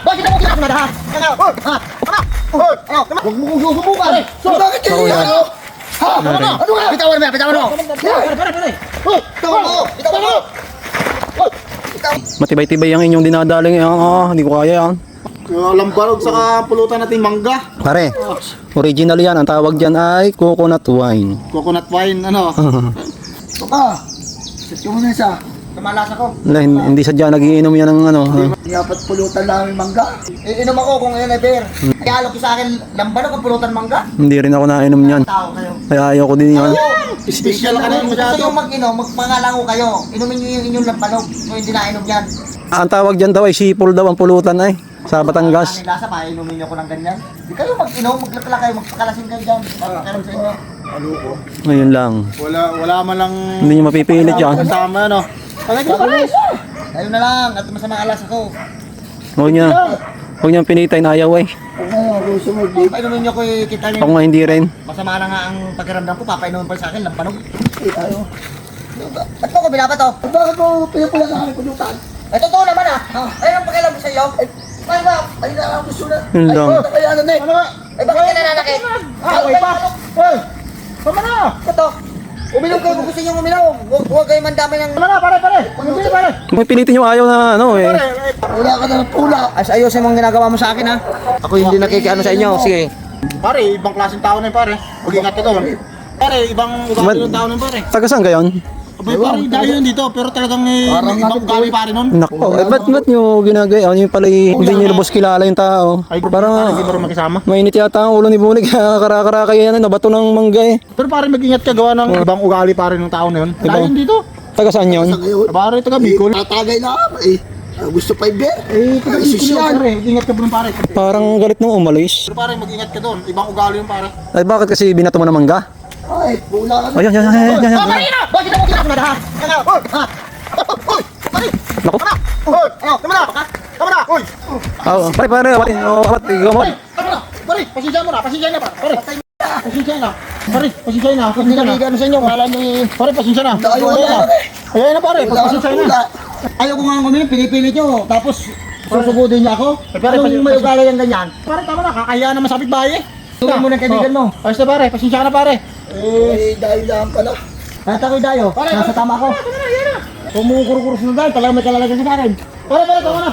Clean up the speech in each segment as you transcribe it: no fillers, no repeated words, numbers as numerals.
Bakit mo kinakuna ha? Huwag mo kong susubukan. Bakit kayo yan? Ha? Ano nga? Bitawan mo, bitawan mo. Bitawan mo, bitawan mo. Matibay-tibay ang inyong dinadaling yan. Hindi ko kaya yan. Lambarog sa pulutan natin mangga. Pare, original yan. Ang tawag dyan ay coconut wine. Coconut wine, ano? Baka, sasyo mo na isa. Tumalasa ko. Hindi sadya nagiinom yan ng ano. Dapat pulutan namin mangga. Iinom ako kung ngayon ay beer. Kaya alok sa akin, lambalok ang pulutan mangga. Hindi rin ako nainom yan. Tao kayo. Kaya ayaw ko din yan. Special ka na Gusto masyado. nyo mag-inom, magpangalango kayo. Inumin nyo yung inyong lambalok. Kung hindi na-inom yan. Ang tawag dyan daw ay sipol daw ang pulutan ay. Sa Batangas. Ang lasa pa, inumin nyo ko ng ganyan. Di kayo mag-inom, maglakla kayo, magpakalasin kayo dyan. Magpakalam sa inyo. Ngayon lang. Wala man lang Hindi nyo mapipilit yan. kasama, ano? Kayo na lang, at masama alas ako. Huwag niya pinitay na ayaw eh. Painumin nyo ko kita Ako nyo. nga hindi rin. Masama na nga ang pakiramdam ko, papainumin pa sa akin, lambanog. Ba't mo ko binabato? Bakit mo pinapula sa akin pulutan? Ay, totoo naman ah. Ay, ang pakialam ko sa iyo. Ay, ay na lang gusto na. Yun lang. Kaya ano eh. Ay, bakit ka nananakit? Ay, pa. Ay, tama na. Ito. Uminom kayo kung gusto nyo uminom. Huwag kayo mandamay ng... Tama na, pare. Pagpili, pare. Kung pilitin yung ayaw na ano eh. Pula ka na ng pula. As ayos yung mga ginagawa mo sa akin ha. Ako hindi nakikiano sa inyo. Sige. Pare, ibang klaseng tao na yun, pare. Mag-ingat ka doon. Pare, ibang ugali ng tao na yun, pare. Taga saan gayon? Abay, pare, dahil yun dito, pero talagang ibang ugali pare nun. Nako, ba't nyo ginagaya? Ano yung pala hindi nyo lubos kilala yung tao? Ay, pare, Parang hindi mo rin makisama. mainit yata ang ulo ni Bunig. Kara-kara kayo yan. Nabato ng mangga eh. Pero pare, mag-ingat ka gawa ng ibang ugali pare ng tao na yun. Dahil yun dito. Taga saan yun? Pare, taga Bicol. Tatagay na eh. Gusto pa i-beer? Eh, taga Bicol yan, pare. Mag-ingat ka doon, pare. Parang galit nung umalis. Pero pare, mag-ingat ka doon. Ibang ugali yun, pare. Ay bakit kasi binato mo ng mangga? Ay, pula ka na. Ayan. Bakit mo kinakuna ha? Nako. Tama na! Uy! Pare, ikaw mo. Pare, pasensya mo na, pasensya na, pare. Pasensya na. Pare, pasensya na. Hindi nakikiano sa inyo. Kala nyo eh. Pare, pasensya na. Ayaw na. Ayan na, pare. Pasensya na. Ayaw ko nga uminom, pinipilit nyo. Tapos, susugudin niya ako. Anong may ugali yung ganyan? Pare, tama na. Kakahiya naman sa kapitbahay eh. Tuloy mo ng kaibigan mo. Ayos na, pare. Pasensya ka na, pare. Dahil lang pala. Kahit ako'y dayo, nasa tama ko. Kumukurkurus na dahil, talagang may kalalagyan sa akin. Pare, tama na.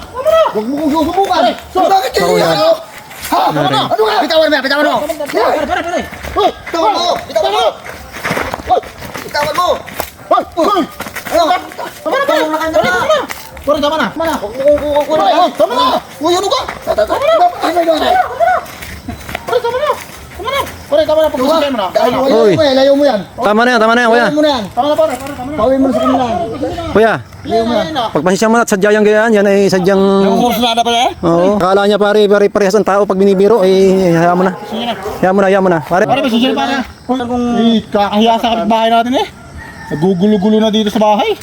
Huwag mo kong susubukan. Bakit kayo yan? Ha? Ano nga? Bitawan mo, bitawan mo. Pare. Bitawan mo, bitawan mo. Bitawan mo. Ano? Bitawan na kayo na. Pare, tama na. Huwag mo kong kukunin. Tama na. Uy, ano ka? Tama na. Pare, tama na. Pare, tama na. Pagpasensya mo na. Uy. Layo mo yan. Tama na yan, kuya. Layo mo na yan. Tama na, pare. Tama na. Pawin mo na sa kanila. Kuya, Ayan na. pagpasensya mo na at sadya yung gayaan, yan ay sadyang... Kurso na pala eh. Oo. Akala niya pare parehas ang tao pag binibiro, eh, hayaan mo na. Hayaan mo na. Pare, Pare, pasensya na, pare. Kung kakahiya sa kapitbahay natin eh. Nagugulo-gulo na dito sa bahay.